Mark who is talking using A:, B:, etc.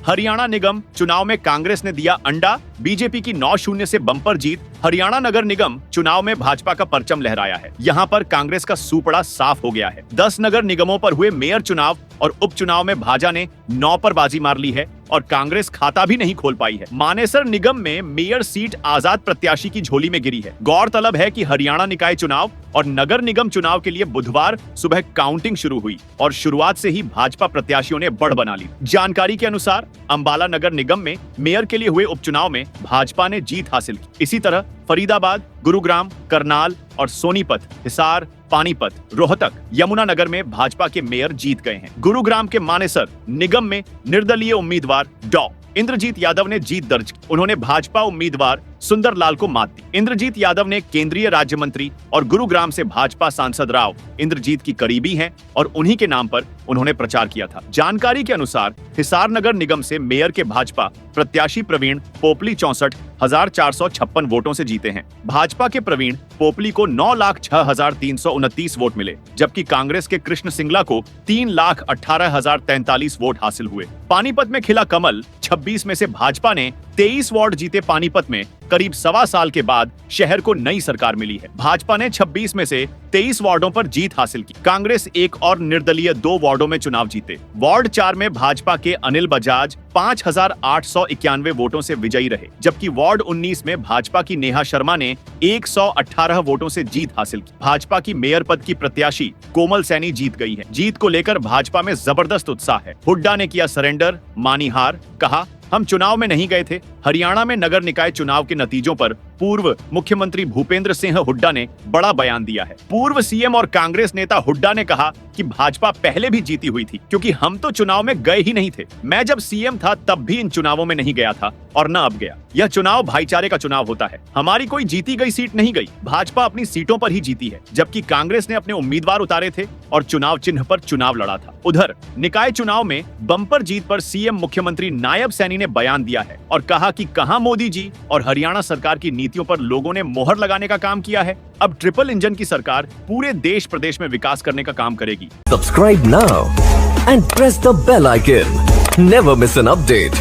A: हरियाणा निगम चुनाव में कांग्रेस ने दिया अंडा, बीजेपी की 9-0 से बम्पर जीत। हरियाणा नगर निगम चुनाव में भाजपा का परचम लहराया है। यहाँ पर कांग्रेस का सूपड़ा साफ हो गया है। 10 नगर निगमों पर हुए मेयर चुनाव और उपचुनाव में भाजपा ने 9 पर बाजी मार ली है और कांग्रेस खाता भी नहीं खोल पाई है। मानेसर निगम में मेयर सीट आजाद प्रत्याशी की झोली में गिरी है। गौरतलब है कि हरियाणा निकाय चुनाव और नगर निगम चुनाव के लिए बुधवार सुबह काउंटिंग शुरू हुई और शुरुआत से ही भाजपा प्रत्याशियों ने बढ़ बना ली। जानकारी के अनुसार अंबाला नगर निगम में मेयर के लिए हुए उपचुनाव में भाजपा ने जीत हासिल की। इसी तरह फरीदाबाद, गुरुग्राम, करनाल और सोनीपत, हिसार, पानीपत, रोहतक, यमुनानगर में भाजपा के मेयर जीत गए हैं। गुरुग्राम के मानेसर निगम में निर्दलीय उम्मीदवार डॉ. इंद्रजीत यादव ने जीत दर्ज की। उन्होंने भाजपा उम्मीदवार सुंदरलाल को मात दी। इंद्रजीत यादव ने केंद्रीय राज्य मंत्री और गुरुग्राम से भाजपा सांसद राव इंद्रजीत की करीबी हैं और उन्हीं के नाम पर उन्होंने प्रचार किया था। जानकारी के अनुसार हिसार नगर निगम से मेयर के भाजपा प्रत्याशी प्रवीण पोपली 64,456 वोटों से जीते हैं। भाजपा के प्रवीण पोपली को 9,06,329 वोट मिले, जबकि कांग्रेस के कृष्ण सिंगला को 3,18,043 वोट हासिल हुए। पानीपत में खिला कमल। 26 में से भाजपा ने 23 वार्ड जीते। पानीपत में करीब 1.25 साल के बाद शहर को नई सरकार मिली है। भाजपा ने 26 में से 23 वार्डों पर जीत हासिल की। कांग्रेस एक और निर्दलीय 2 वार्डों में चुनाव जीते। वार्ड 4 में भाजपा के अनिल बजाज 5,891 वोटों से विजयी रहे, जबकि वार्ड 19 में भाजपा की नेहा शर्मा ने 118 वोटों से जीत हासिल की। भाजपा की मेयर पद की प्रत्याशी कोमल सैनी जीत गई है। जीत को लेकर भाजपा में जबरदस्त उत्साह है। हुड्डा ने किया सरेंडर, मानी हार, कहा हम चुनाव में नहीं गए थे। हरियाणा में नगर निकाय चुनाव के नतीजों पर पूर्व मुख्यमंत्री भूपेंद्र सिंह हुड्डा ने बड़ा बयान दिया है। पूर्व सीएम और कांग्रेस नेता हुड्डा ने कहा कि भाजपा पहले भी जीती हुई थी, क्योंकि हम तो चुनाव में गए ही नहीं थे। मैं जब सीएम था तब भी इन चुनावों में नहीं गया था और न अब गया। यह चुनाव भाईचारे का चुनाव होता है। हमारी कोई जीती गई सीट नहीं गई। भाजपा अपनी सीटों पर ही जीती है, जबकि कांग्रेस ने अपने उम्मीदवार उतारे थे और चुनाव चिन्ह पर चुनाव लड़ा था। उधर निकाय चुनाव में बम्पर जीत पर सीएम मुख्यमंत्री नायब सैनी ने बयान दिया है और कहा कि कहां मोदी जी और हरियाणा सरकार की नीतियों पर लोगों ने मोहर लगाने का काम किया है। अब ट्रिपल इंजन की सरकार पूरे देश प्रदेश में विकास करने का काम करेगी।
B: Subscribe now and press the bell icon. Never miss an update.